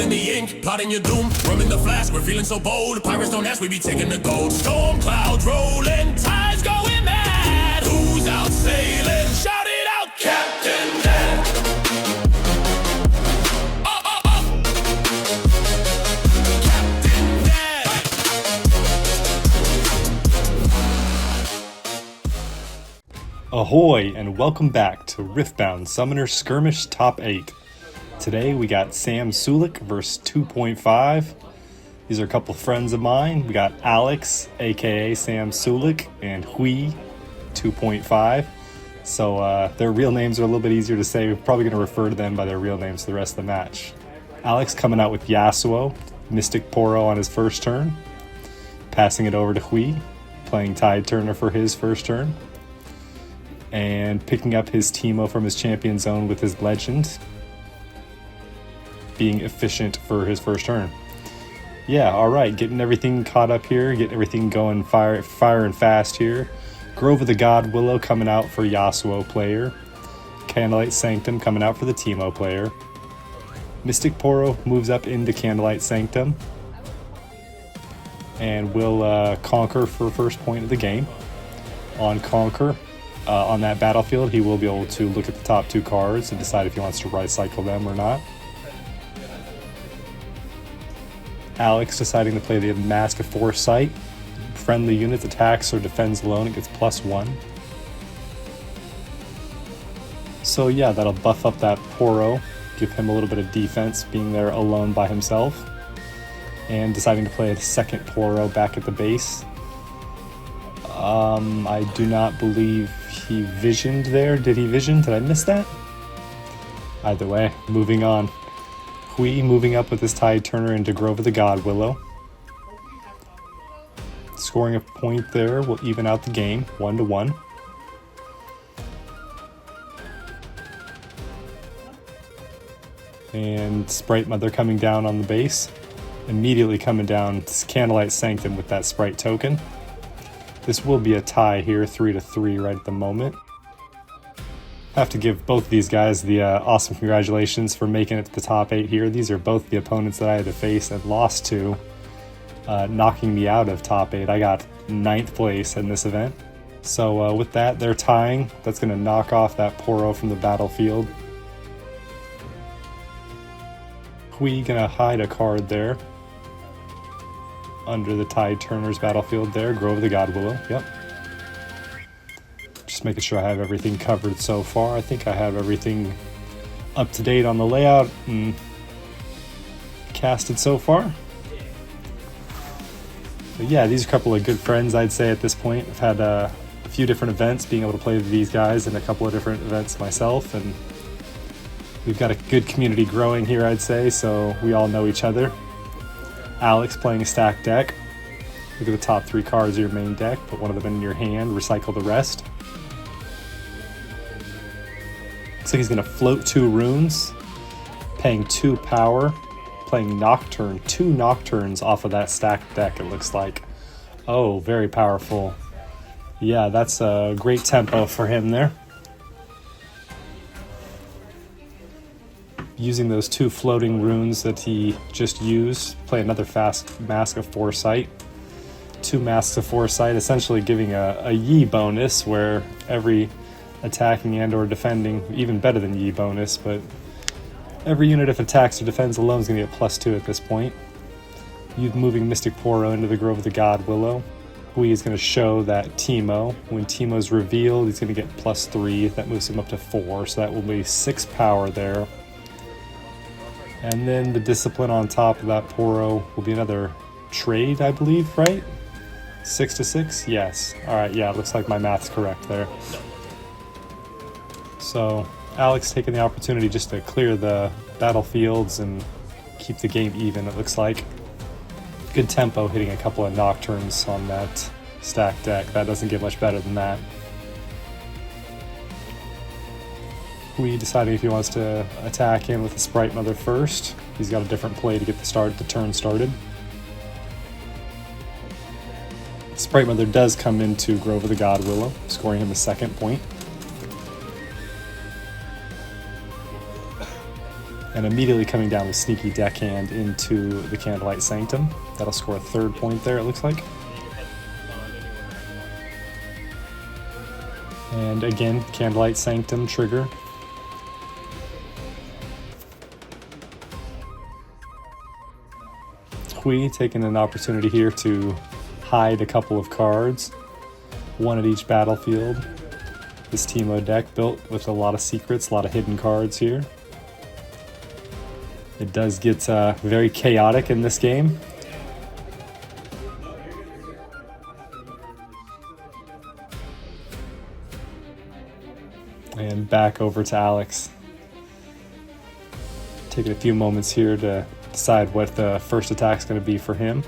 spilling the ink, plotting your doom. Rum in the flask, we're feeling so bold. Pirates don't ask, we be taking the gold. Storm clouds rolling, tides going mad. Who's out sailing? Shout it out, Captain Dan. Captain Dan. Ahoy, and welcome back to Riftbound Summoner Skirmish Top 8. Today we got Sam Sulik versus 2.5. These are a couple of friends of mine. We got Alex, aka Sam Sulik, and Hui, 2.5. So their real names are a little bit easier to say. We're probably going to refer to them by their real names for the rest of the match. Alex coming out with Yasuo, Mystic Poro on his first turn. Passing it over to Hui, playing Tide Turner for his first turn. And picking up his Teemo from his champion zone with his legend. Being efficient for his first turn. Yeah, alright, getting everything caught up here, getting everything going fire and fast here. Grove of the God Willow coming out for Yasuo player. Candlelight Sanctum coming out for the Teemo player. Mystic Poro moves up into Candlelight Sanctum. And will conquer for first point of the game. On Conquer, on that battlefield, he will be able to look at the top two cards and decide if he wants to right-cycle them or not. Alex deciding to play the Mask of Foresight. Friendly units attacks or defends alone, it gets +1. So yeah, that'll buff up that Poro, give him a little bit of defense being there alone by himself. And deciding to play the second Poro back at the base. I do not believe he visioned there. Did he vision? Did I miss that? Either way, moving on. Hui moving up with his Tide Turner into Grove of the God Willow. Scoring a point there will even out the game, 1-1. And Sprite Mother coming down on the base. Immediately coming down to Candlelight Sanctum with that Sprite token. This will be a tie here, 3-3 right at the moment. Have to give both these guys the awesome congratulations for making it to the top 8 here. These are both the opponents that I had to face and lost to, knocking me out of top 8. I got 9th place in this event. So with that, they're tying. That's going to knock off that Poro from the battlefield. Hui going to hide a card there. Under the Tide Turner's battlefield there. Grove of the God Willow. Yep. Just making sure I have everything covered so far. I think I have everything up to date on the layout and casted so far. But yeah, these are a couple of good friends, I'd say, at this point. I've had a few different events, being able to play with these guys in a couple of different events myself, and we've got a good community growing here, I'd say, so we all know each other. Alex playing a stacked deck. Look at the top 3 cards of your main deck, put one of them in your hand, recycle the rest. Looks like he's going to float 2 runes, paying 2 power, playing Nocturne, 2 Nocturnes off of that stacked deck, it looks like. Oh, very powerful. Yeah, that's a great tempo for him there. Using those 2 floating runes that he just used, play another fast Mask of Foresight. 2 Masks of Foresight, essentially giving a Yi bonus where every attacking and or defending, even better than Yi bonus, but every unit if attacks or defends alone is going to get +2 at this point. You moving Mystic Poro into the Grove of the God Willow. Hui is going to show that Teemo. When Teemo's revealed, he's going to get +3. That moves him up to 4, so that will be 6 power there. And then the Discipline on top of that Poro will be another trade, I believe, right? 6-6? Yes. Alright, yeah, looks like my math's correct there. So, Alex taking the opportunity just to clear the battlefields and keep the game even, it looks like. Good tempo, hitting a couple of Nocturnes on that stacked deck. That doesn't get much better than that. Hui deciding if he wants to attack in with the Sprite Mother first. He's got a different play to get the turn started. Sprite Mother does come into Grove of the God Willow, scoring him a 2nd point. and immediately coming down with Sneaky Deckhand into the Candlelight Sanctum. That'll score a 3rd point there, it looks like. And again, Candlelight Sanctum trigger. Hui taking an opportunity here to hide a couple of cards, one at each battlefield. This Teemo deck built with a lot of secrets, a lot of hidden cards here. It does get very chaotic in this game. And back over to Alex. Taking a few moments here to decide what the first attack is going to be for him.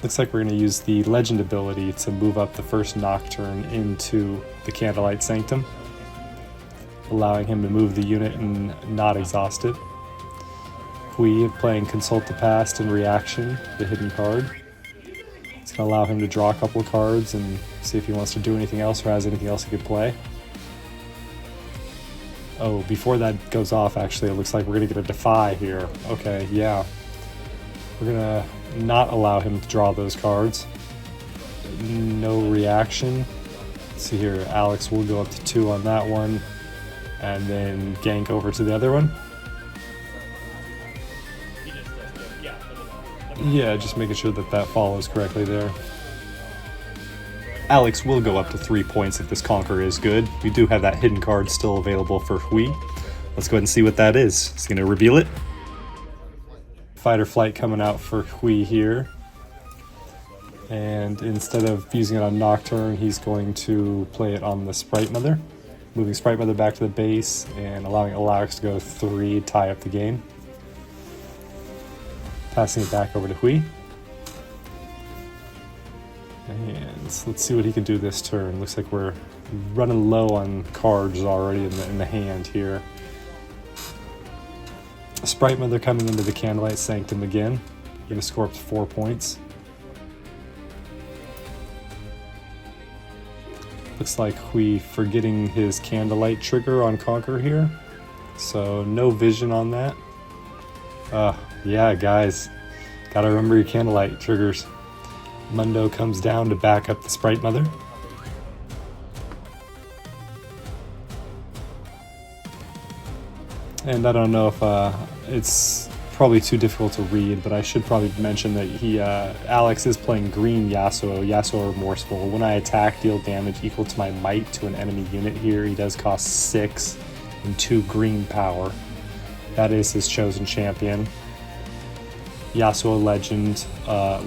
Looks like we're going to use the Legend ability to move up the first Nocturne into the Candlelight Sanctum, allowing him to move the unit and not exhaust it. Hui playing Consult the Past in reaction, the hidden card. It's going to allow him to draw a couple of cards and see if he wants to do anything else or has anything else he could play. Oh, before that goes off, actually, it looks like we're going to get a Defy here. Okay, yeah. We're going to not allow him to draw those cards. No reaction. Let's see here, Alex will go up to 2 on that one, and then gank over to the other one. Yeah, just making sure that that follows correctly there. Alex will go up to 3 points if this Conquer is good. We do have that hidden card still available for Hui. Let's go ahead and see what that is. He's going to reveal it. Fight or Flight coming out for Hui here. And instead of using it on Nocturne, he's going to play it on the Sprite Mother. Moving Sprite Mother back to the base and allowing Alex to go 3, tie up the game. Passing it back over to Hui. And let's see what he can do this turn. Looks like we're running low on cards already in the hand here. Sprite Mother coming into the Candlelight Sanctum again. Going to score up to 4 points. Looks like Hui forgetting his Candlelight trigger on Conquer here. So no vision on that. Yeah, guys. Gotta remember your Candlelight triggers. Mundo comes down to back up the Sprite Mother. And I don't know if it's probably too difficult to read, but I should probably mention that Alex is playing green Yasuo Remorseful. When I attack, deal damage equal to my might to an enemy unit here. He does cost 6 and 2 green power. That is his chosen champion. Yasuo Legend,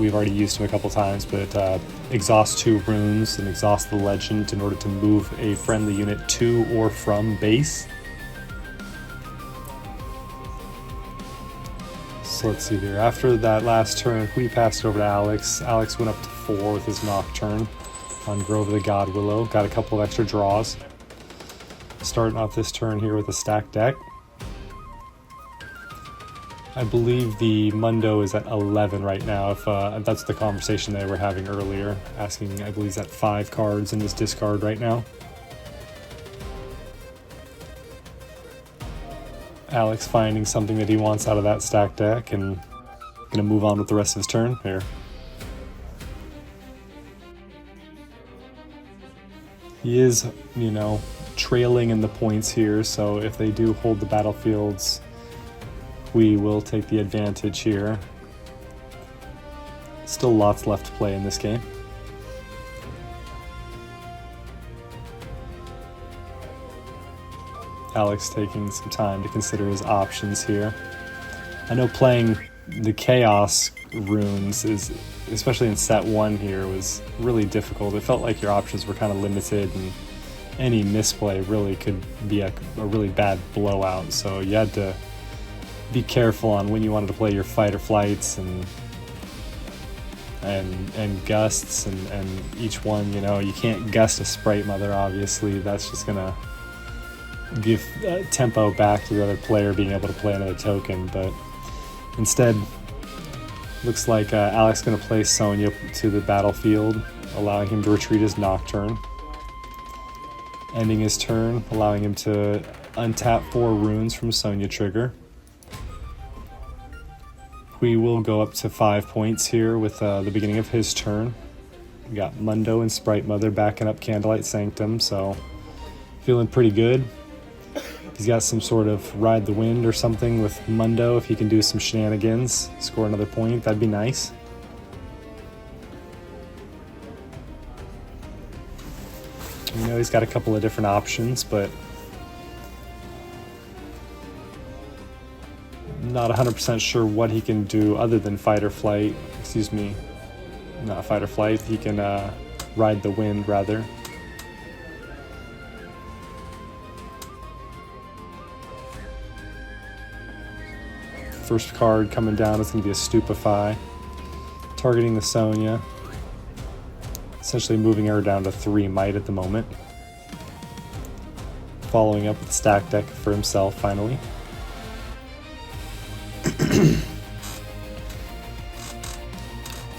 we've already used him a couple times, but exhaust 2 runes and exhaust the Legend in order to move a friendly unit to or from base. So let's see here. After that last turn, we passed over to Alex. Alex went up to 4 with his Nocturne on Grove of the God Willow. Got a couple of extra draws. Starting off this turn here with a stacked deck. I believe the Mundo is at 11 right now, if that's the conversation they were having earlier, asking, I believe he's at 5 cards in his discard right now. Alex finding something that he wants out of that stack deck and gonna move on with the rest of his turn here. He is, trailing in the points here, so if they do hold the battlefields, we will take the advantage here. Still lots left to play in this game. Alex taking some time to consider his options here. I know playing the Chaos runes is, especially in set 1 here, was really difficult. It felt like your options were kind of limited and any misplay really could be a really bad blowout. So you had to be careful on when you wanted to play your fight or flights and gusts and each one, you can't gust a Sprite Mother, obviously. That's just gonna give tempo back to the other player being able to play another token, but instead looks like Alex gonna play Sonya to the battlefield, allowing him to retreat his Nocturne, ending his turn, allowing him to untap 4 runes from Sonya trigger. We will go up to 5 points here with the beginning of his turn. We got Mundo and Sprite Mother backing up Candlelight Sanctum, so feeling pretty good. He's got some sort of ride the wind or something with Mundo. If he can do some shenanigans, score another point, that'd be nice. You know, he's got a couple of different options, but not 100% sure what he can do other than fight or flight. Excuse me, not fight or flight. He can ride the wind, rather. First card coming down is going to be a Stupefy, targeting the Sonya, essentially moving her down to 3 might at the moment. Following up with stack deck for himself finally.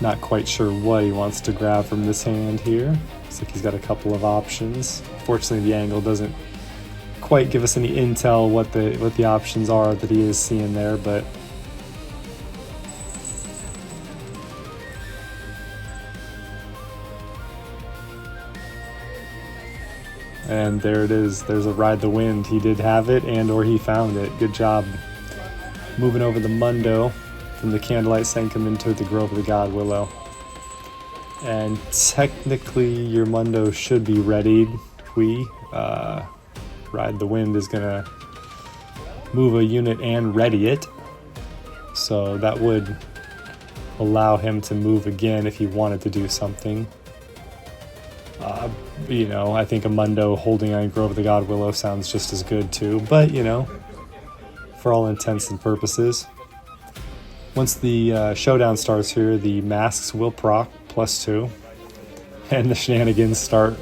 Not quite sure what he wants to grab from this hand here. Looks like he's got a couple of options. Fortunately, the angle doesn't quite give us any intel what the options are that he is seeing there, but and there it is. There's a ride the wind. He did have it, and or he found it. Good job. Moving over the Mundo from the Candlelight Sanctum into the Grove of the God Willow. And technically your Mundo should be readied. Ride the Wind is gonna move a unit and ready it, so that would allow him to move again if he wanted to do something. You know, I think a Mundo holding on Grove of the God Willow sounds just as good too, but you know, for all intents and purposes. Once the showdown starts here, the masks will proc +2, and the shenanigans start.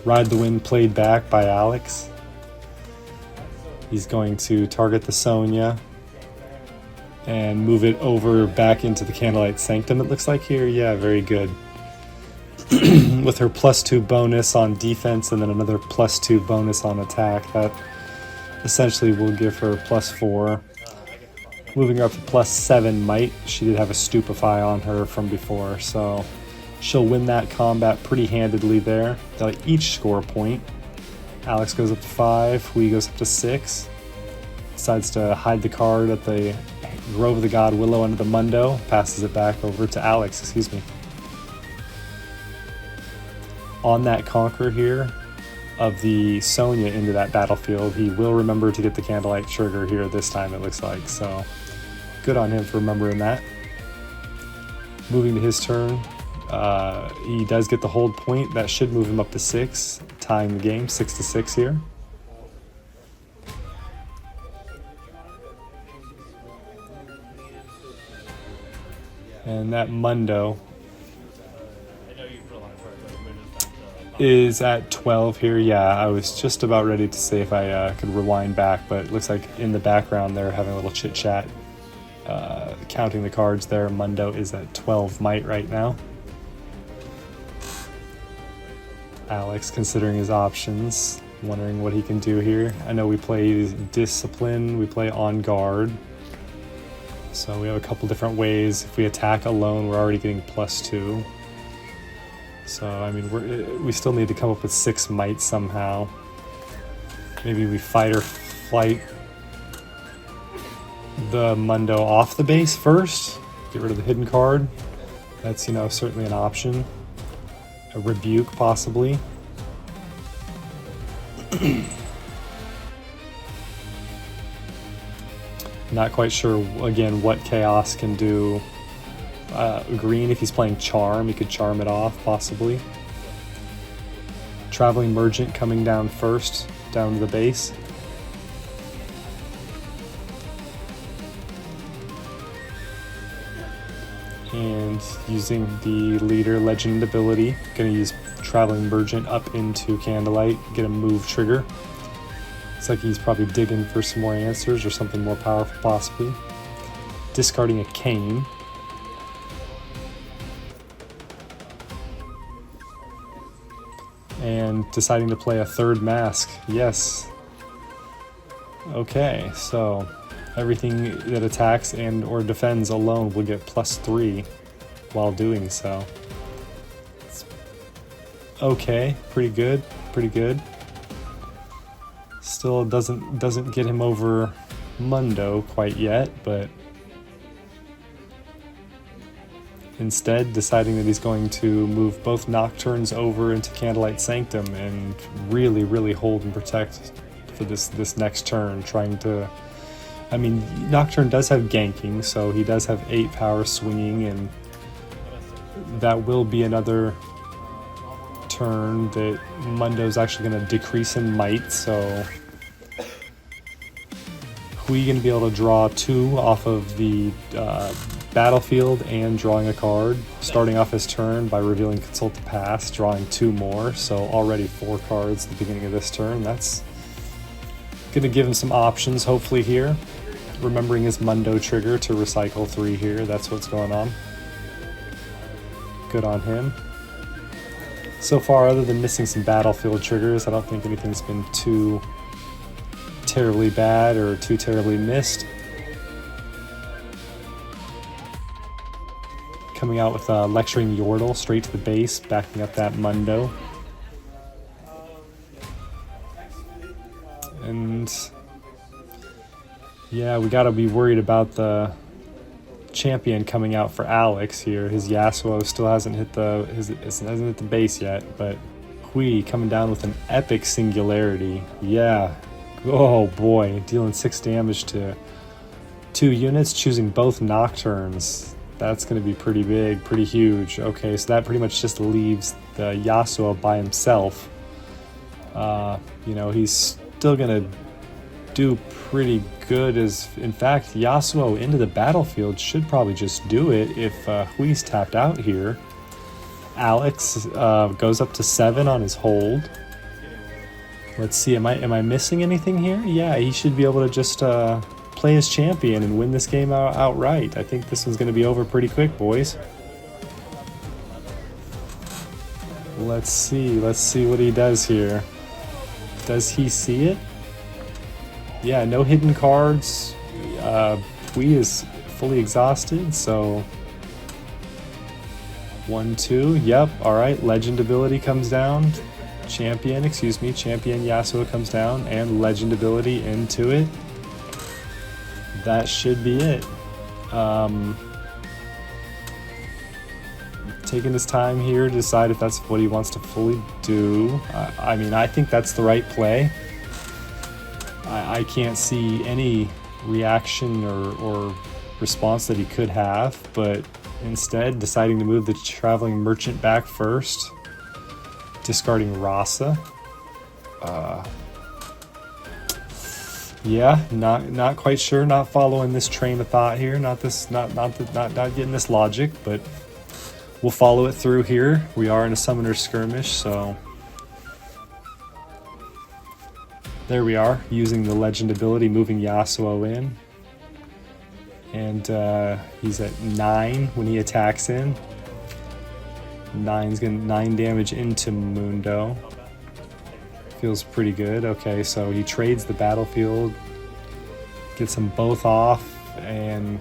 Ride the Wind played back by Alex. He's going to target the Sonya and move it over back into the Candlelight Sanctum, it looks like here. Yeah, very good. With her +2 bonus on defense and then another +2 bonus on attack, that essentially will give her +4. Moving her up to +7 might. She did have a Stupefy on her from before, so she'll win that combat pretty handedly there. They'll each score a point. Alex goes up to 5, Hui goes up to 6. Decides to hide the card at the Grove of the God Willow under the Mundo. Passes it back over to Alex, excuse me. On that conquer here of the Sonya into that battlefield, he will remember to get the Candlelight trigger here this time, it looks like, so good on him for remembering that. Moving to his turn, he does get the hold point. That should move him up to 6, tying the game 6-6 here. And that Mundo is at 12 here. Yeah, I was just about ready to say if I could rewind back, but it looks like in the background they're having a little chit chat, counting the cards there. Mundo is at 12 might right now. Alex considering his options, wondering what he can do here. I know we play Discipline, we play On Guard, so we have a couple different ways. If we attack alone, we're already getting +2. So, I mean, we still need to come up with 6 might somehow. Maybe we fight or flight the Mundo off the base first. Get rid of the hidden card. That's, you know, certainly an option. A Rebuke, possibly. Not quite sure, again, what Chaos can do. Green, if he's playing Charm, he could charm it off, possibly. Traveling Merchant coming down first, down to the base. And using the Leader Legend ability, gonna use Traveling Merchant up into Candlelight, get a move trigger. Looks like he's probably digging for some more answers or something more powerful, possibly. Discarding a Cane. And deciding to play a third mask. Yes. Okay, so everything that attacks and or defends alone will get +3 while doing so. It's okay, pretty good, pretty good. Still doesn't get him over Mundo quite yet, but instead deciding that he's going to move both Nocturnes over into Candlelight Sanctum and really hold and protect for this next turn, trying to... I mean, Nocturne does have ganking, so he does have 8 power swinging, and that will be another turn that Mundo's actually going to decrease in might, so Hui going to be able to draw 2 off of the battlefield and drawing a card, starting off his turn by revealing Consult the Past, drawing 2 more, so already 4 cards at the beginning of this turn. That's going to give him some options, hopefully, here. Remembering his Mundo trigger to recycle 3 here, that's what's going on. Good on him. So far, other than missing some battlefield triggers, I don't think anything's been too terribly bad or too terribly missed. Coming out with Lecturing Yordle straight to the base, backing up that Mundo. And yeah, we gotta be worried about the champion coming out for Alex here. His Yasuo still hasn't hit the base yet, but Hui coming down with an epic singularity. Yeah. Oh boy, dealing 6 damage to 2 units, choosing both Nocturnes. That's going to be pretty big, pretty huge. Okay, so that pretty much just leaves the Yasuo by himself. You know, he's still going to do pretty good. In fact, Yasuo into the battlefield should probably just do it if Hui's tapped out here. Alex goes up to 7 on his hold. Let's see, am I missing anything here? Yeah, he should be able to just play his champion and win this game outright. I think this one's going to be over pretty quick, boys. Let's see what he does here. Does he see it? Yeah, no hidden cards. Hui is fully exhausted, so 1, 2, yep, alright, legend ability comes down. Champion Yasuo comes down, and legend ability into it. That should be it. Taking his time here to decide if that's what he wants to fully do. I mean, I think that's the right play. I can't see any reaction or response that he could have, but instead deciding to move the Traveling Merchant back first, discarding Rasa. Yeah, not quite sure, not following this train of thought here, not getting this logic, but we'll follow it through here. We are in a Summoner's Skirmish, so there we are, using the legend ability, moving Yasuo in. And he's at 9 when he attacks in. 9 damage into Mundo. Feels pretty good. Okay, so he trades the battlefield, gets them both off, and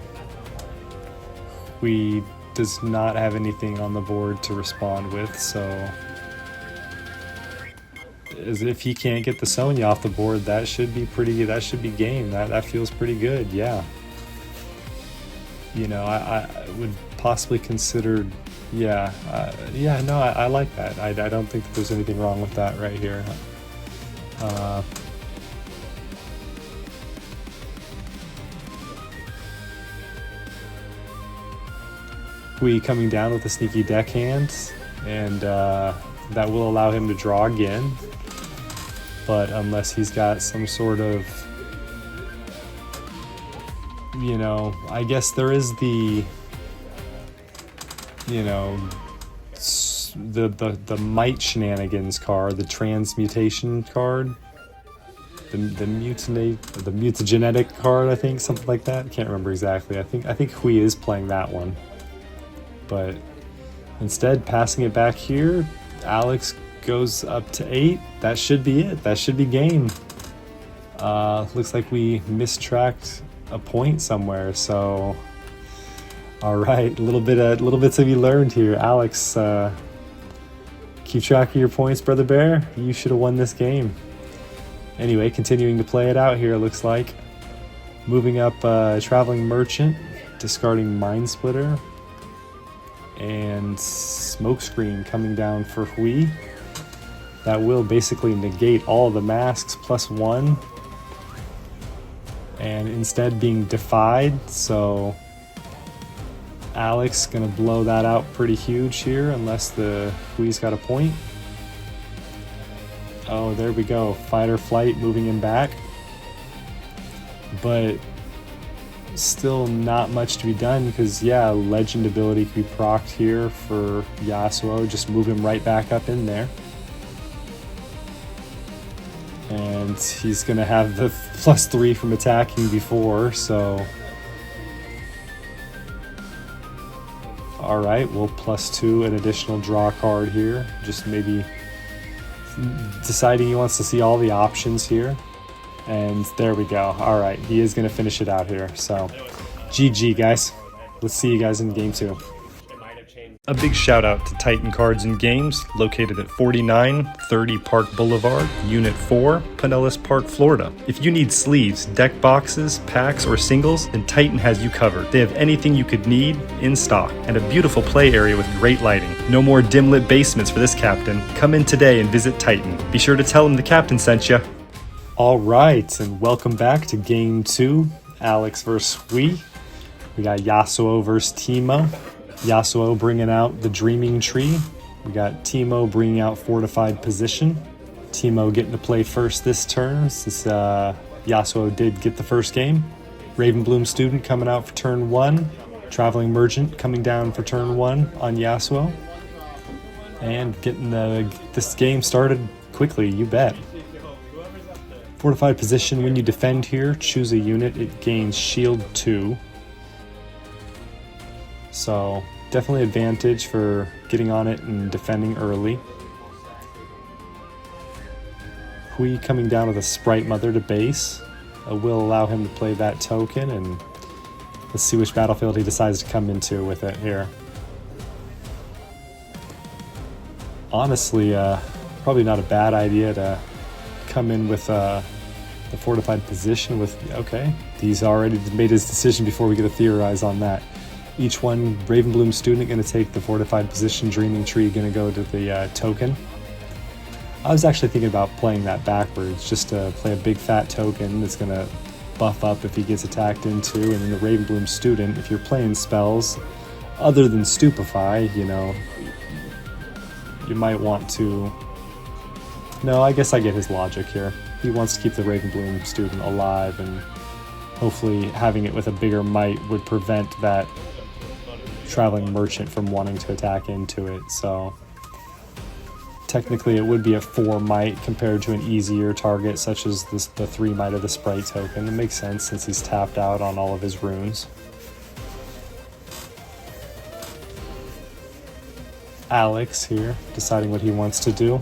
we does not have anything on the board to respond with, so as if he can't get the Sonya off the board, that should be game. That feels pretty good, yeah. You know, I would possibly consider, yeah, no, I like that. I don't think that there's anything wrong with that right here. Hui coming down with a sneaky deckhand, and that will allow him to draw again. But unless he's got some sort of, you know, I guess there is the, you know, the might shenanigans card, the transmutation card, the mutagenetic card, I think, something like that. Can't remember exactly. I think Hui is playing that one, but instead passing it back here, Alex goes up to 8. That should be it. That should be game. Looks like we mistracked a point somewhere, so all right, little bits to be learned here. Alex, keep track of your points, Brother Bear. You should have won this game. Anyway, continuing to play it out here, looks like. Moving up Traveling Merchant, discarding Mind Splitter, and Smokescreen coming down for Hui. That will basically negate all the masks +1, and instead being defied, so Alex gonna blow that out pretty huge here unless the Hui's got a point. Oh, there we go. Fight or flight moving him back. But still not much to be done because, yeah, legend ability can be procced here for Yasuo. Just move him right back up in there. And he's going to have the +3 from attacking before, so... Alright, we'll +2 an additional draw card here. Just maybe deciding he wants to see all the options here. And there we go. Alright, he is going to finish it out here. So, GG, guys. Let's see you guys in game 2. A big shout out to Titan Cards and Games, located at 4930 Park Boulevard, Unit 4, Pinellas Park, Florida. If you need sleeves, deck boxes, packs, or singles, then Titan has you covered. They have anything you could need in stock, and a beautiful play area with great lighting. No more dim-lit basements for this captain. Come in today and visit Titan. Be sure to tell him the captain sent you. Alright, and welcome back to Game 2, Alex vs. Hui. We got Yasuo vs. Teemo. Yasuo bringing out the Dreaming Tree. We got Teemo bringing out Fortified Position. Teemo getting to play first this turn since Yasuo did get the first game. Ravenbloom Student coming out for turn 1. Traveling Merchant coming down for turn 1 on Yasuo. And getting this game started quickly, you bet. Fortified Position, when you defend here, choose a unit, it gains Shield 2. So, definitely advantage for getting on it and defending early. Hui coming down with a Sprite Mother to base will allow him to play that token, and let's see which battlefield he decides to come into with it here. Honestly, probably not a bad idea to come in with the Fortified Position with, okay, he's already made his decision before we get to theorize on that. Each one, Ravenbloom Student going to take the Fortified Position, Dreaming Tree going to go to the token. I was actually thinking about playing that backwards, just to play a big fat token that's going to buff up if he gets attacked into, and then the Ravenbloom Student, if you're playing spells other than Stupefy, you know, you might want to... No, I guess I get his logic here. He wants to keep the Ravenbloom Student alive, and hopefully having it with a bigger might would prevent that Traveling Merchant from wanting to attack into it. So technically it would be a 4 might compared to an easier target such as the 3 might of the Sprite token. It makes sense since he's tapped out on all of his runes. Alex here deciding what he wants to do.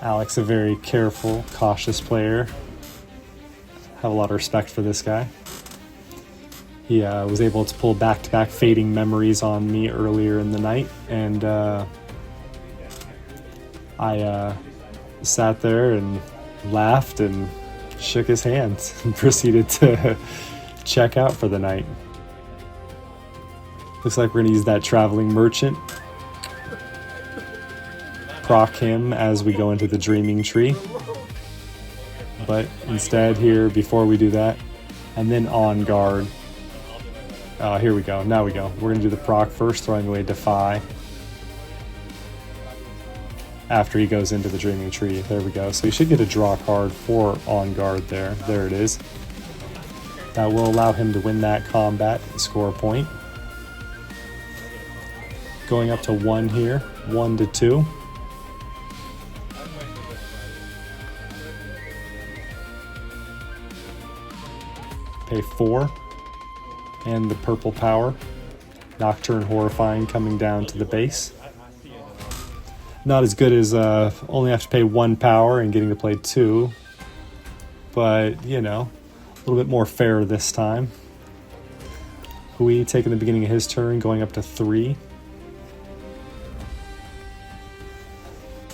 Alex, a very careful, cautious player. Have a lot of respect for this guy. He was able to pull back-to-back Fading Memories on me earlier in the night, and I sat there and laughed and shook his hand and proceeded to check out for the night. Looks like we're going to use that Traveling Merchant. Proc him as we go into the Dreaming Tree. But instead here, before we do that, and then On Guard. Here we go. Now we go. We're going to do the proc first, throwing away Defy. After he goes into the Dreaming Tree. There we go. So you should get a draw card for On Guard there. There it is. That will allow him to win that combat and score a point. Going up to 1 here. 1 to 2. Pay 4. And the purple power. Nocturne Horrifying coming down to the base. Not as good as only have to pay 1 power and getting to play 2. But, you know, a little bit more fair this time. Hui taking the beginning of his turn, going up to 3.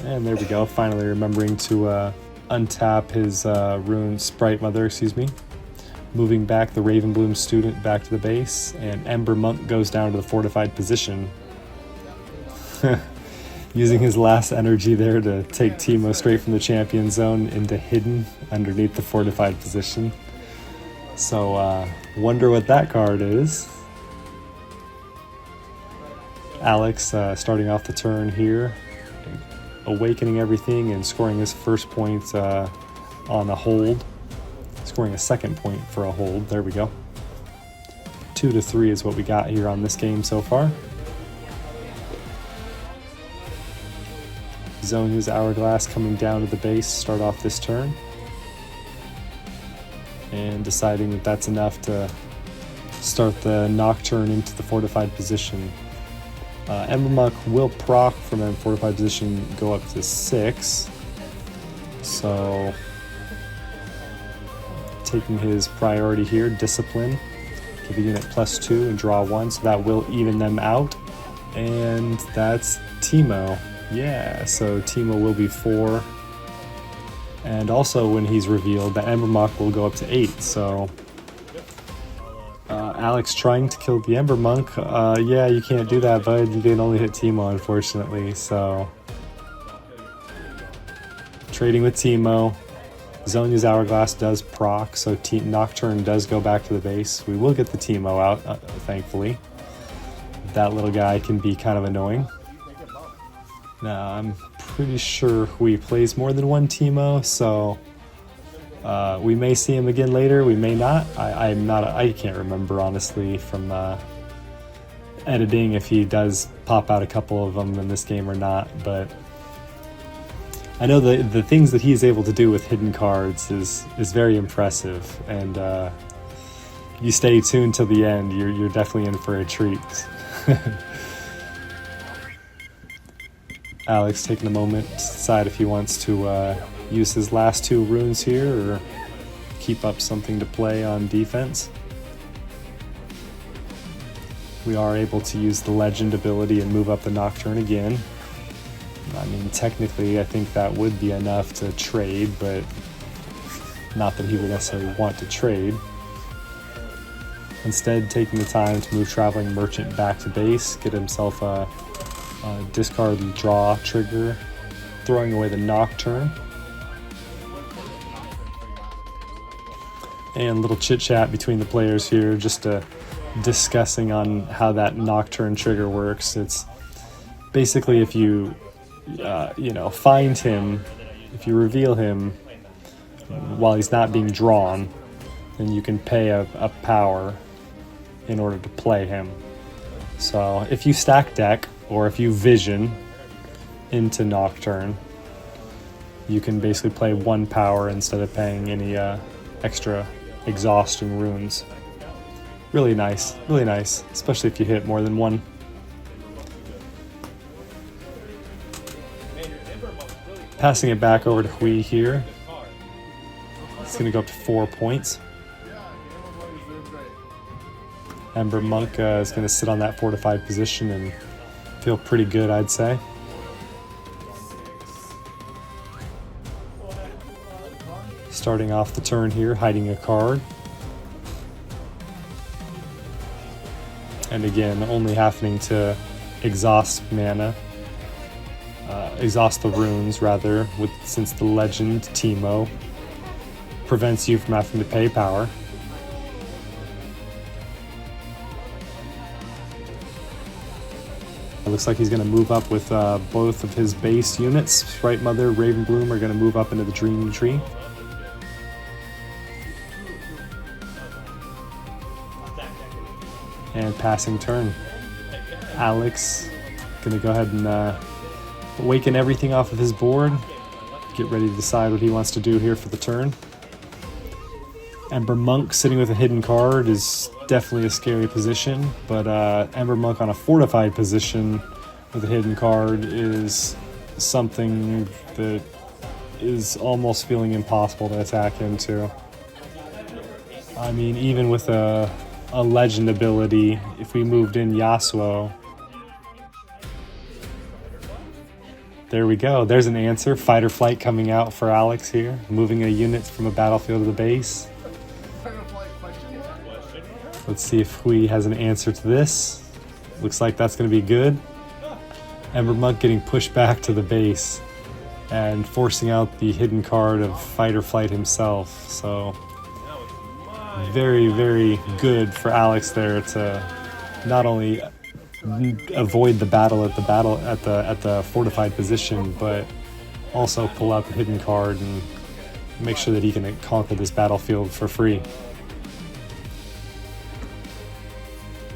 And there we go, finally remembering to untap his rune Sprite Mother, Moving back the Ravenbloom student back to the base, and Ember Monk goes down to the fortified position. Using his last energy there to take Teemo straight from the champion zone into hidden underneath the fortified position. So, wonder what that card is. Alex starting off the turn here, awakening everything and scoring his first point on a hold. Scoring a second point for a hold. There we go. 2 to 3 is what we got here on this game so far. Zonya's Hourglass coming down to the base, start off this turn. And deciding that that's enough to start the Nocturne into the fortified position. Ember Monk will proc from a fortified position, go up to 6. So, taking his priority here, Discipline. Give a unit +2 and draw 1, so that will even them out. And that's Teemo. Yeah, so Teemo will be 4. And also when he's revealed, the Ember Monk will go up to 8, so... Alex trying to kill the Ember Monk. Yeah, you can't do that, bud. You can only hit Teemo, unfortunately, so... Trading with Teemo. Zonya's Hourglass does proc, so Nocturne does go back to the base. We will get the Teemo out, thankfully. That little guy can be kind of annoying. Now, I'm pretty sure Hui plays more than 1 Teemo, so we may see him again later, we may not. I can't remember, honestly, from editing if he does pop out a couple of them in this game or not, but I know the things that he's able to do with hidden cards is very impressive, and you stay tuned till the end, you're definitely in for a treat. Alex taking a moment to decide if he wants to use his last 2 runes here or keep up something to play on defense. We are able to use the Legend ability and move up the Nocturne again. I mean, technically, I think that would be enough to trade, but not that he would necessarily want to trade. Instead, taking the time to move Traveling Merchant back to base, get himself a discard and draw trigger, throwing away the Nocturne. And a little chit chat between the players here, just discussing on how that Nocturne trigger works. It's basically if you, find him, if you reveal him while he's not being drawn, then you can pay a power in order to play him. So if you stack deck, or if you vision into Nocturne, you can basically play 1 power instead of paying any extra exhausting runes. Really nice, especially if you hit more than 1. Passing it back over to Hui here. It's going to go up to 4 points. Ember Monk is going to sit on that fortified position and feel pretty good, I'd say. Starting off the turn here, hiding a card. And again, only having to exhaust mana. Exhaust the runes, rather, since the Legend Teemo prevents you from having to pay power. It looks like he's going to move up with both of his base units. Sprite Mother, Ravenbloom are going to move up into the Dream Tree. And passing turn. Alex going to go ahead and awaken everything off of his board. Get ready to decide what he wants to do here for the turn. Ember Monk sitting with a hidden card is definitely a scary position, but Ember Monk on a fortified position with a hidden card is something that is almost feeling impossible to attack into. I mean, even with a legend ability, if we moved in Yasuo, there we go. There's an answer. Fight or flight coming out for Alex here. Moving a unit from a battlefield to the base. Let's see if Hui has an answer to this. Looks like that's going to be good. Ember Monk getting pushed back to the base and forcing out the hidden card of fight or flight himself. So very, very good for Alex there to not only avoid the battle at the fortified position, but also pull out the hidden card and make sure that he can conquer this battlefield for free.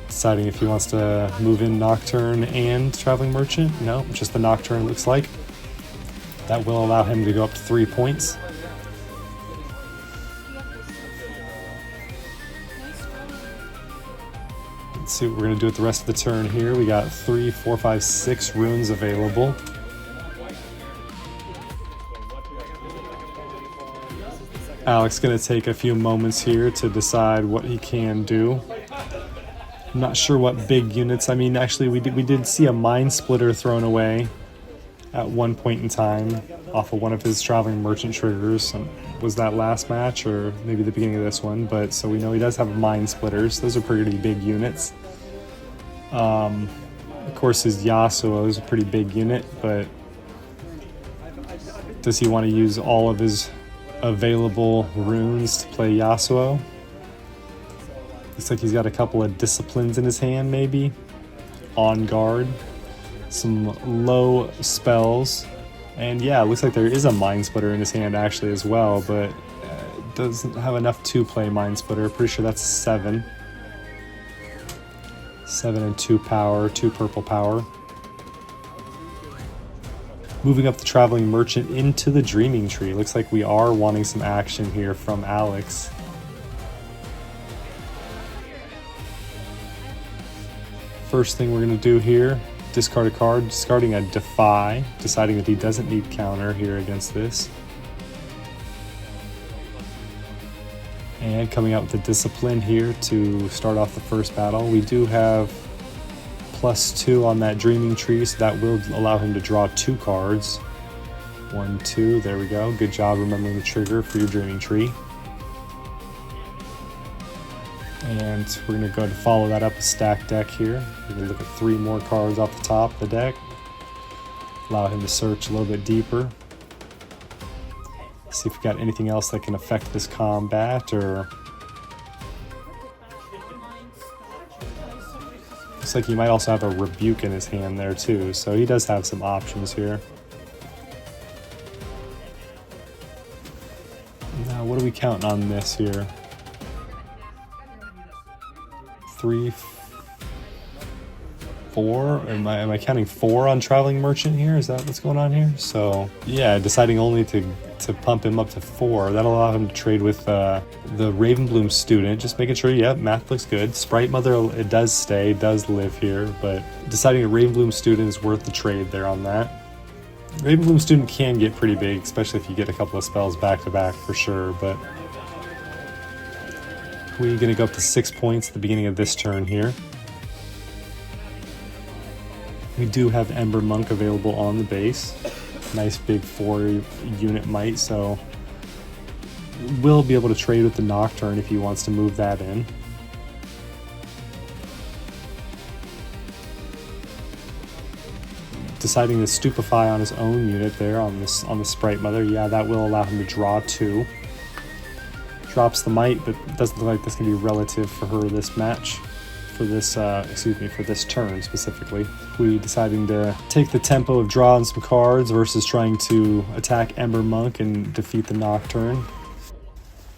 Deciding if he wants to move in Nocturne and Traveling Merchant. No, just the Nocturne looks like. That will allow him to go up to 3 points. Let's see what we're going to do with the rest of the turn here. We got 3, 4, 5, 6 runes available. Alex going to take a few moments here to decide what he can do. I'm not sure what big units. I mean, actually, we did see a Mind Splitter thrown away at one point in time off of one of his Traveling Merchant triggers. Was that last match or maybe the beginning of this one? But so we know he does have Mind Splitters. Those are pretty big units. Of course, his Yasuo is a pretty big unit, but does he want to use all of his available runes to play Yasuo? Looks like he's got a couple of disciplines in his hand, maybe. On guard. Some low spells. And yeah, it looks like there is a Mind Splitter in his hand actually as well, but doesn't have enough to play Mind Splitter. Pretty sure that's 7. 7 and 2 power, 2 purple power. Moving up the Traveling Merchant into the Dreaming Tree. Looks like we are wanting some action here from Alex. First thing we're going to do here, discard a card, discarding a Defy, deciding that he doesn't need counter here against this. And coming out with the Discipline here to start off the first battle. We do have +2 on that Dreaming Tree, so that will allow him to draw 2 cards. 1, 2, there we go. Good job remembering the trigger for your Dreaming Tree. And we're going to go to follow that up with Stack Deck here. We're going to look at 3 more cards off the top of the deck. Allow him to search a little bit deeper. See if we've got anything else that can affect this combat, or... Looks like he might also have a Rebuke in his hand there too, so he does have some options here. Now, what are we counting on this here? 3, 4? Am I counting 4 on Traveling Merchant here? Is that what's going on here? So yeah, deciding only to pump him up to 4. That'll allow him to trade with the Ravenbloom Student. Just making sure, yep, math looks good. Sprite Mother, it does live here, but deciding a Ravenbloom Student is worth the trade there on that. Ravenbloom Student can get pretty big, especially if you get a couple of spells back to back for sure, but we're going to go up to 6 points at the beginning of this turn here. We do have Ember Monk available on the base. Nice big 4 unit might, so we'll be able to trade with the Nocturne if he wants to move that in. Deciding to Stupefy on his own unit there on the Sprite Mother. Yeah, that will allow him to draw 2. Drops the might, but it doesn't look like this can be relative for her this match. For this, for this turn specifically. We deciding to take the tempo of drawing some cards versus trying to attack Ember Monk and defeat the Nocturne.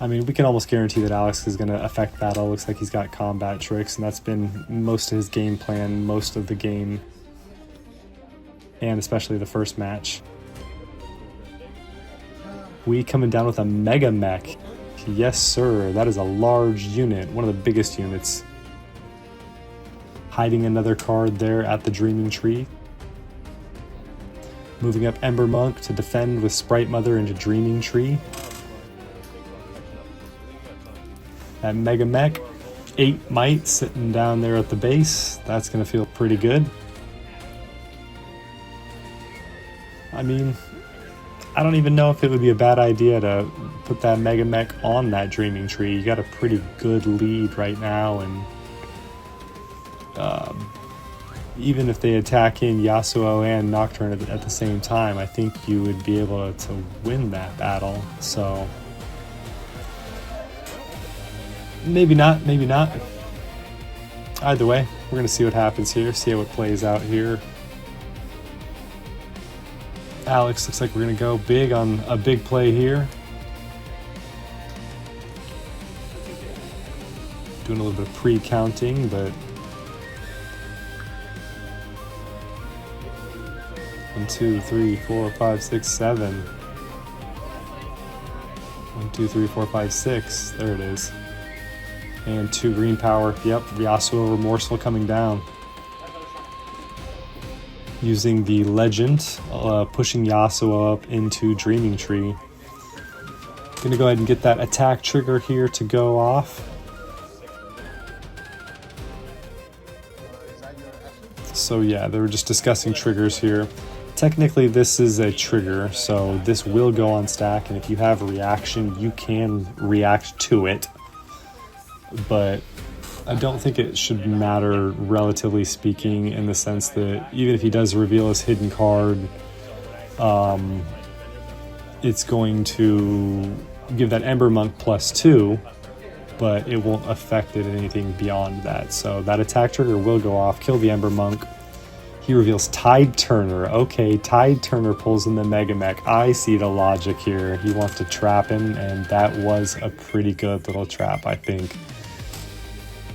I mean, we can almost guarantee that Alex is going to affect battle. Looks like he's got combat tricks, and that's been most of his game plan, most of the game, and especially the first match. We coming down with a Mega Mech. Yes, sir. That is a large unit, one of the biggest units. Hiding another card there at the Dreaming Tree. Moving up Ember Monk to defend with Sprite Mother into Dreaming Tree. That Mega Mech, 8 might sitting down there at the base. That's going to feel pretty good. I mean, I don't even know if it would be a bad idea to put that Mega Mech on that Dreaming Tree. You got a pretty good lead right now, and even if they attack in Yasuo and Nocturne at the same time, I think you would be able to win that battle. So maybe not, maybe not. Either way, we're going to see what happens here, see how it plays out here. Alex, looks like we're going to go big on a big play here. Doing a little bit of pre-counting, but 1, 2, 3, 4, 5, 6, 7. 1, 2, 3, 4, 5, 6. There it is. And 2 green power. Yep, Yasuo Remorseful coming down. Using the Legend, pushing Yasuo up into Dreaming Tree. Gonna go ahead and get that attack trigger here to go off. So yeah, they were just discussing triggers here. Technically this is a trigger, so this will go on stack, and if you have a reaction, you can react to it. But I don't think it should matter, relatively speaking, in the sense that even if he does reveal his hidden card, it's going to give that Ember Monk +2, but it won't affect it anything beyond that. So that attack trigger will go off, kill the Ember Monk. He reveals Tide Turner. Okay, Tide Turner pulls in the Mega Mech. I see the logic here. He wants to trap him, and that was a pretty good little trap, I think.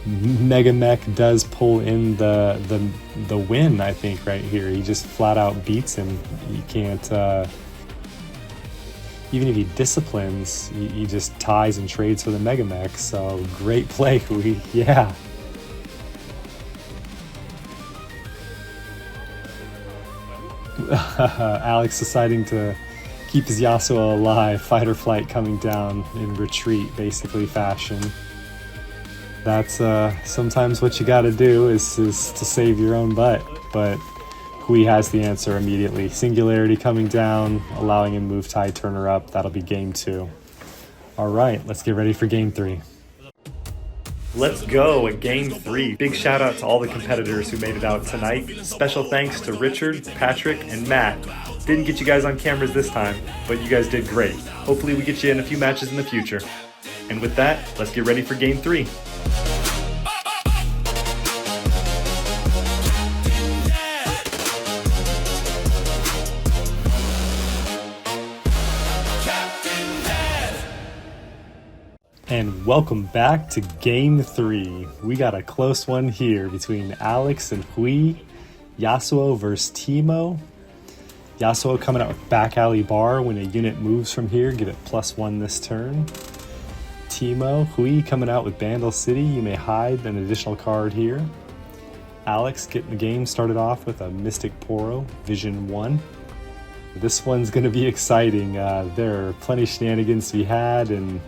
Mega Mech does pull in the win, I think, right here. He just flat out beats him. He can't, even if he disciplines, he just ties and trades for the Mega Mech. So great play, Hui. Yeah. Alex deciding to keep his Yasuo alive. Fight or flight coming down in retreat, basically, fashion. That's sometimes what you gotta do is to save your own butt, but Hui has the answer immediately. Singularity coming down, allowing him to move Tide Turner up. That'll be game 2. All right, let's get ready for game 3. Let's go at game 3. Big shout out to all the competitors who made it out tonight. Special thanks to Richard, Patrick, and Matt. Didn't get you guys on cameras this time, but you guys did great. Hopefully we get you in a few matches in the future. And with that, let's get ready for game 3. And welcome back to game 3. We got a close one here between Alex and Hui. Yasuo versus Teemo. Yasuo coming out with back alley bar. When a unit moves from here, give it +1 this turn. Teemo, Hui coming out with Bandle City. You may hide an additional card here. Alex getting the game started off with a Mystic Poro, Vision 1. This one's going to be exciting. There are plenty of shenanigans to be had, and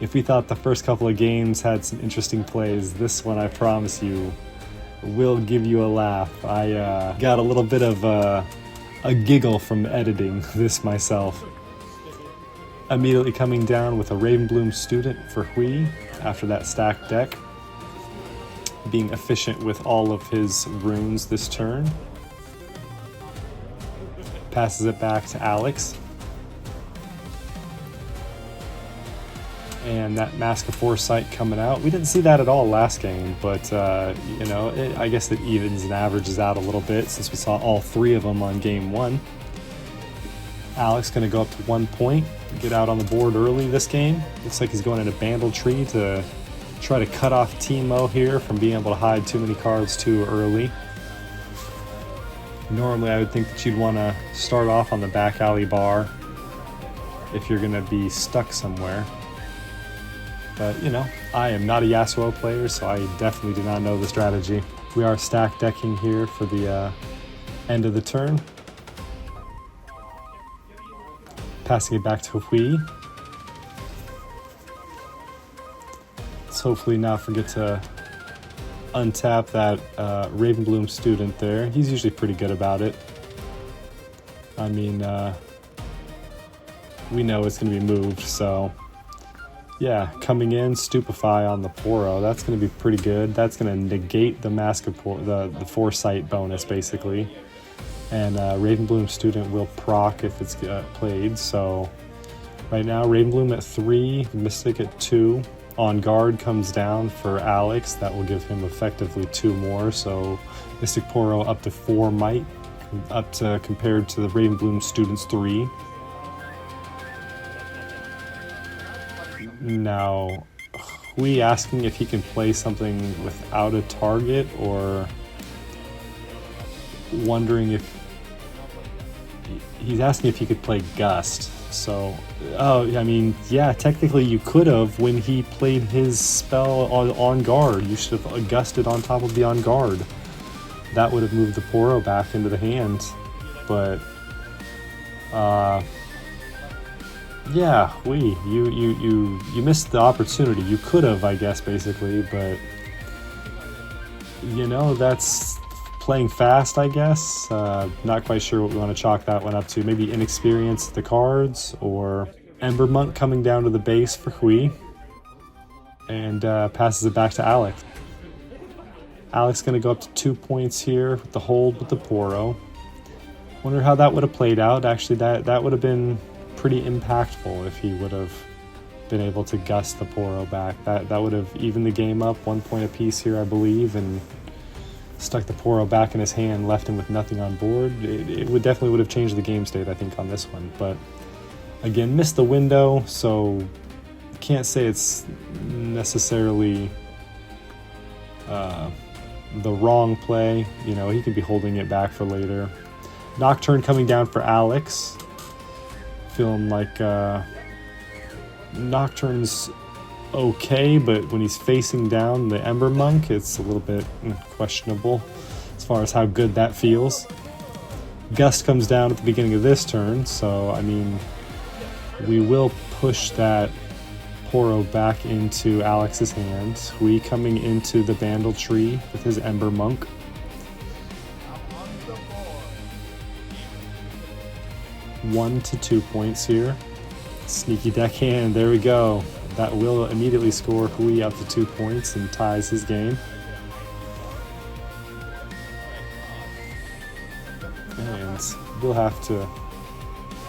if we thought the first couple of games had some interesting plays, this one, I promise you, will give you a laugh. I got a little bit of a giggle from editing this myself. Immediately coming down with a Ravenbloom Student for Hui after that stacked deck. Being efficient with all of his runes this turn. Passes it back to Alex. And that Mask of Foresight coming out. We didn't see that at all last game, but you know, I guess it evens and averages out a little bit since we saw all 3 of them on game 1. Alex going to go up to 1 point, get out on the board early this game. Looks like he's going into Bandle Tree to try to cut off Teemo here from being able to hide too many cards too early. Normally I would think that you'd want to start off on the back alley bar if you're going to be stuck somewhere. But, you know, I am not a Yasuo player, so I definitely do not know the strategy. We are stack decking here for the end of the turn. Passing it back to Hui. Let's hopefully not forget to untap that Ravenbloom student there. He's usually pretty good about it. I mean, we know it's going to be moved, so yeah, coming in, Stupefy on the Poro. That's going to be pretty good. That's going to negate the Mask of the Foresight bonus, basically. And Ravenbloom student will proc if it's played. So right now, Ravenbloom at 3, Mystic at 2. On guard comes down for Alex. That will give him effectively 2 more. So Mystic Poro up to 4 might, up to compared to the Ravenbloom student's 3. Now, Hui asking if he can play something without a target, or wondering if he's asking if he could play Gust. So, oh, I mean, yeah, technically you could have when he played his spell on guard. You should have gusted on top of the on guard. That would have moved the Poro back into the hand. But, yeah, you missed the opportunity. You could have, I guess, basically, but you know, that's playing fast, I guess. Not quite sure what we want to chalk that one up to. Maybe inexperience the cards, or Ember Monk coming down to the base for Hui, and passes it back to Alex. Alex going to go up to 2 points here with the hold with the Poro. Wonder how that would have played out. Actually, that would have been pretty impactful if he would have been able to gust the Poro back. That would have evened the game up 1 point apiece here, I believe, and stuck the Poro back in his hand, left him with nothing on board. It would definitely would have changed the game state, I think, on this one. But again, missed the window, so can't say it's necessarily the wrong play. You know, he could be holding it back for later. Nocturne coming down for Alex. Feeling like Nocturne's okay, but when he's facing down the Ember Monk, it's a little bit questionable as far as how good that feels. Gust comes down at the beginning of this turn, so I mean, we will push that Poro back into Alex's hands. Hui coming into the Bandle Tree with his Ember Monk. One to 2 points here. Sneaky deckhand, there we go. That will immediately score Hui up to 2 points and ties his game. And we'll have to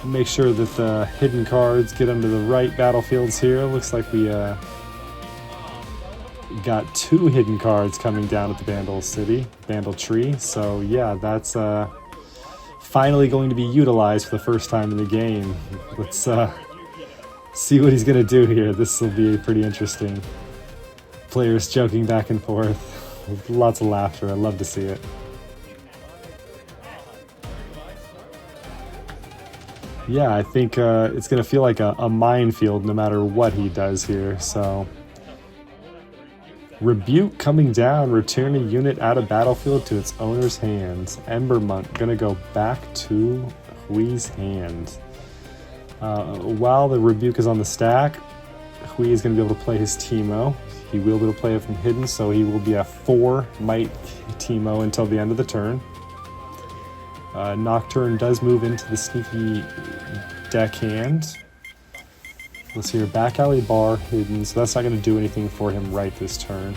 make sure that the hidden cards get onto the right battlefields here. Looks like we got 2 hidden cards coming down at the Bandle Tree. So yeah, that's finally going to be utilized for the first time in the game. Let's see what he's going to do here. This will be pretty interesting. Players joking back and forth. Lots of laughter. I love to see it. Yeah, I think it's going to feel like a minefield no matter what he does here. So, Rebuke coming down, return a unit out of battlefield to its owner's hands. Ember Monk gonna go back to Hui's hand. While the Rebuke is on the stack, Hui is gonna be able to play his Teemo. He will be able to play it from hidden, so he will be a 4 might Teemo until the end of the turn. Nocturne does move into the sneaky deckhand. Let's see here, back alley bar hidden, so that's not going to do anything for him right this turn.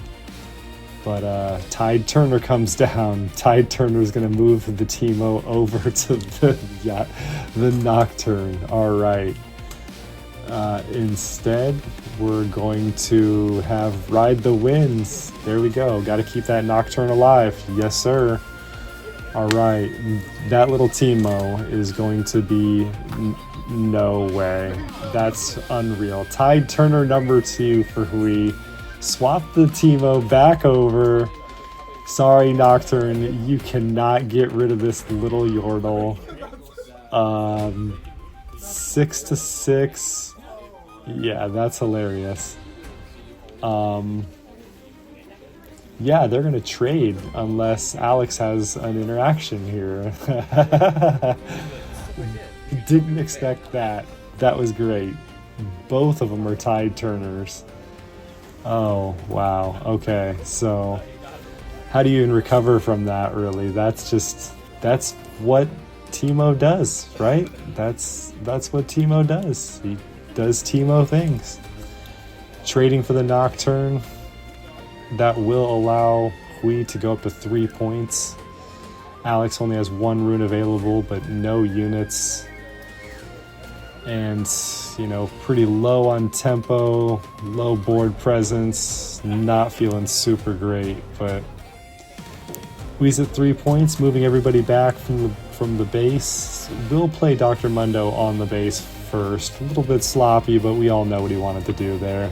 But Tide Turner comes down. Tide Turner is going to move the Teemo over to the Nocturne. All right. Instead, we're going to have Ride the Winds. There we go. Got to keep that Nocturne alive. Yes, sir. All right. That little Teemo is going to be... No way. That's unreal. Tide Turner number 2 for Hui. Swap the Teemo back over. Sorry, Nocturne. You cannot get rid of this little Yordle. 6 to 6. Yeah, that's hilarious. Yeah, they're going to trade unless Alex has an interaction here. Didn't expect that. That was great. Both of them are tide turners. Oh, wow. Okay, so how do you even recover from that, really? That's what Teemo does, right? That's what Teemo does. He does Teemo things. Trading for the Nocturne, that will allow Hui to go up to 3 points. Alex only has 1 rune available, but no units. And, you know, pretty low on tempo, low board presence, not feeling super great, but Hui's at 3 points, moving everybody back from the base. We'll play Dr. Mundo on the base first. A little bit sloppy, but we all know what he wanted to do there.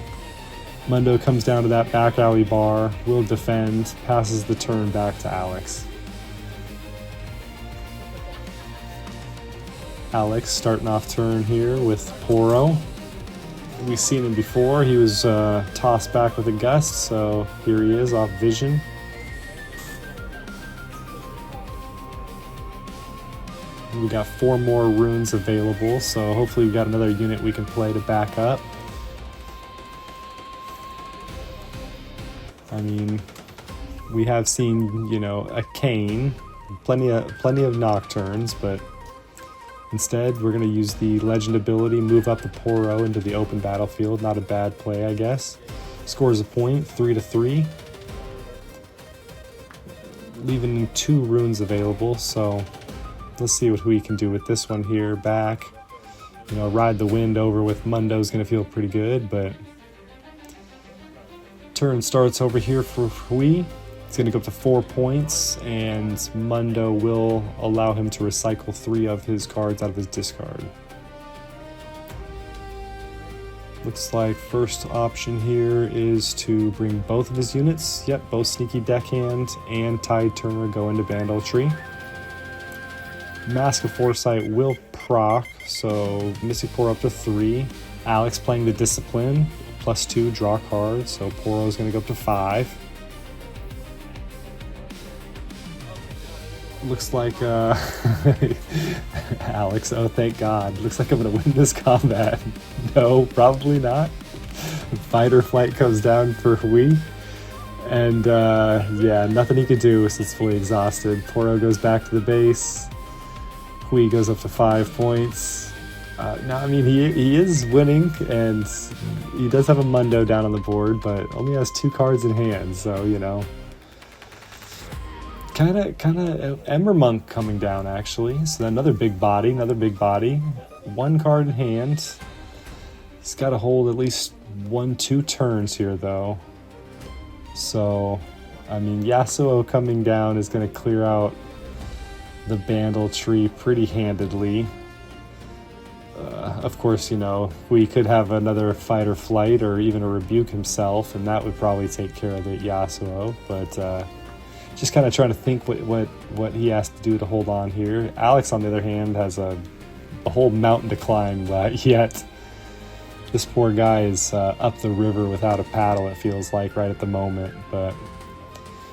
Mundo comes down to that back alley bar, will defend, passes the turn back to Alex. Alex starting off turn here with Poro. We've seen him before. He was tossed back with a gust, so here he is off vision. We got 4 more runes available, so hopefully we got another unit we can play to back up. I mean, we have seen, you know, a Kayn, plenty of Nocturnes, but instead we're going to use the Legend ability, move up the Poro into the open battlefield. Not a bad play, I guess. Scores a point, 3-3. Leaving 2 runes available, so let's see what we can do with this one here. Back, you know, ride the wind over with Mundo's going to feel pretty good, but turn starts over here for Hui. It's going to go up to 4 points, and Mundo will allow him to recycle 3 of his cards out of his discard. Looks like first option here is to bring both of his units. Yep, both Sneaky Deckhand and Tide Turner go into Bandletree. Mask of Foresight will proc, so Mystic Pour up to 3. Alex playing the Discipline, +2, draw cards, so Poro's going to go up to 5. Looks like, Alex, oh thank God, looks like I'm going to win this combat. No, probably not. Fight or flight comes down for Hui. And, yeah, nothing he could do since fully exhausted. Poro goes back to the base. Hui goes up to 5 points. No, I mean, he is winning, and he does have a Mundo down on the board, but only has 2 cards in hand, so, you know. Kind of Ember Monk coming down, actually. So another big body. 1 card in hand. He's got to hold at least 1-2 turns here, though. So, I mean, Yasuo coming down is going to clear out the Bandletree pretty handedly. Of course, you know, we could have another fight or flight or even a rebuke himself, and that would probably take care of the Yasuo, but just kind of trying to think what he has to do to hold on here. Alex, on the other hand, has a whole mountain to climb yet. This poor guy is up the river without a paddle, it feels like, right at the moment, but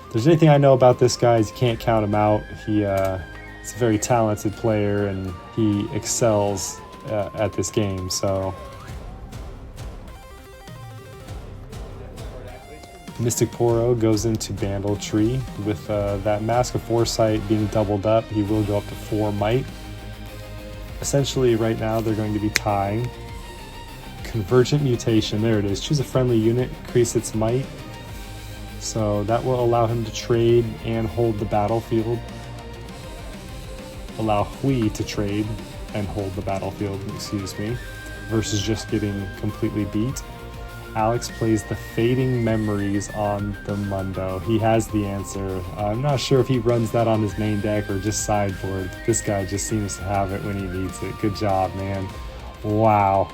if there's anything I know about this guy is you can't count him out. He's a very talented player, and he excels at this game, so Mystic Poro goes into Bandletree with that Mask of Foresight being doubled up. He will go up to 4 might. Essentially, right now they're going to be tying. Convergent Mutation, there it is. Choose a friendly unit, increase its might. So that will allow him to trade and hold the battlefield. Allow Hui to trade and hold the battlefield, excuse me, versus just getting completely beat. Alex plays the Fading Memories on the Mundo. He has the answer. I'm not sure if he runs that on his main deck or just sideboard. This guy just seems to have it when he needs it. Good job, man. Wow.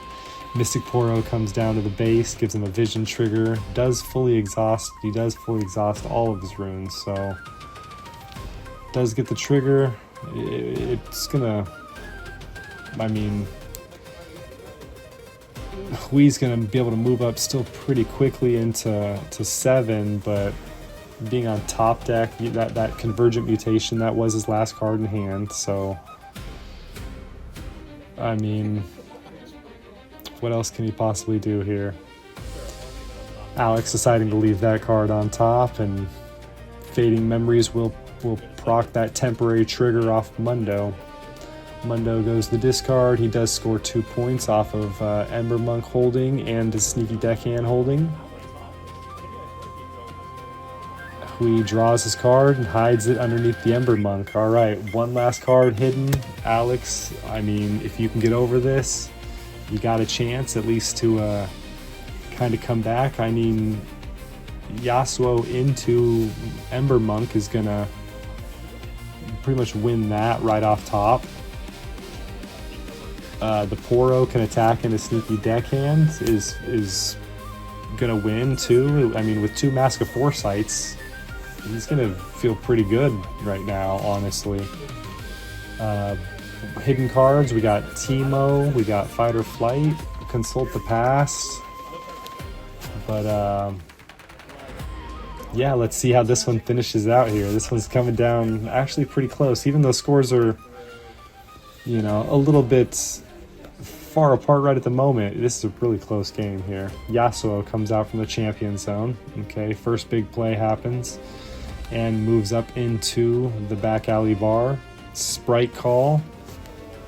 Mystic Poro comes down to the base, gives him a vision trigger, does fully exhaust. He does fully exhaust all of his runes, so does get the trigger. It's gonna, I mean, Hui's gonna be able to move up still pretty quickly into 7, but being on top deck, that Convergent Mutation, that was his last card in hand, so I mean, What else can he possibly do here? Alex deciding to leave that card on top, and Fading Memories will proc that temporary trigger off Mundo. Mundo goes to discard. He does score 2 points off of Ember Monk holding and a Sneaky Deckhand holding. Hui draws his card and hides it underneath the Ember Monk. All right, one last card hidden. Alex, I mean, if you can get over this, you got a chance at least to kind of come back. I mean, Yasuo into Ember Monk is gonna pretty much win that right off top. The Poro can attack into Sneaky Deckhand is gonna win too. I mean, with 2 Mask of Foresights, he's gonna feel pretty good right now, honestly. Hidden cards, we got Teemo, we got Fight or Flight, Consult the Past. But yeah, let's see how this one finishes out here. This one's coming down actually pretty close, even though scores are, you know, a little bit far apart right at the moment. This is a really close game here. Yasuo comes out from the champion zone. Okay, first big play happens and moves up into the back alley bar. Sprite call,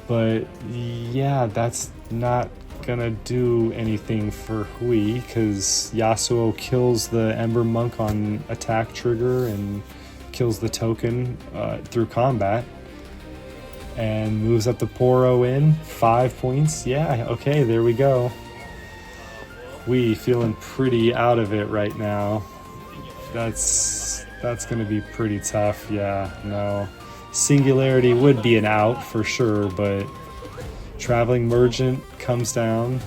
but yeah, that's not gonna do anything for Hui because Yasuo kills the Ember Monk on attack trigger and kills the token through combat. And moves up the Poro in 5 points. Yeah, okay, there we go. We feeling pretty out of it right now. That's gonna be pretty tough. Yeah, no. Singularity would be an out for sure, but Traveling Merchant comes down.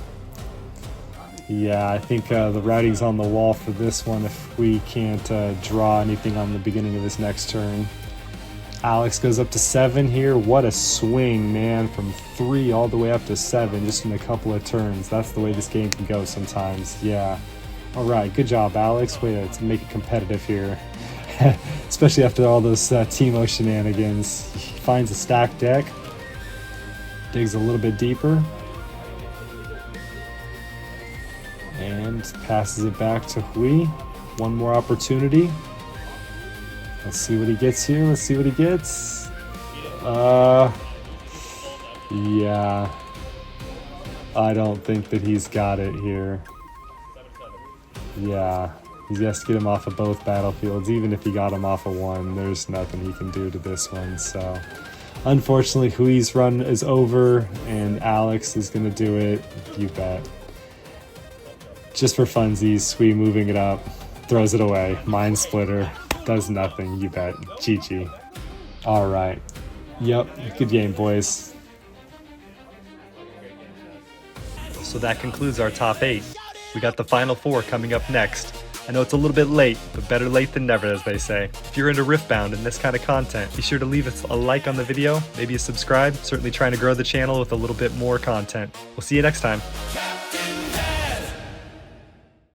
Yeah, I think the writing's on the wall for this one if we can't draw anything on the beginning of this next turn. Alex goes up to 7 here. What a swing, man, from 3 all the way up to 7 just in a couple of turns. That's the way this game can go sometimes. Yeah. All right, good job, Alex. Way to make it competitive here. Especially after all those Teemo shenanigans. He finds a stacked deck. Digs a little bit deeper. And passes it back to Hui. One more opportunity. Let's see what he gets here. Let's see what he gets. Yeah. I don't think that he's got it here. Yeah. He has to get him off of both battlefields. Even if he got him off of one, there's nothing he can do to this one. So, unfortunately, Hui's run is over, and Alex is going to do it. You bet. Just for funsies, Hui moving it up. Throws it away. Mind Splitter. Does nothing, you bet. GG. Alright. Yep, good game, boys. So that concludes our top 8. We got the final 4 coming up next. I know it's a little bit late, but better late than never, as they say. If you're into Riftbound and this kind of content, be sure to leave us a like on the video, maybe a subscribe. Certainly trying to grow the channel with a little bit more content. We'll see you next time.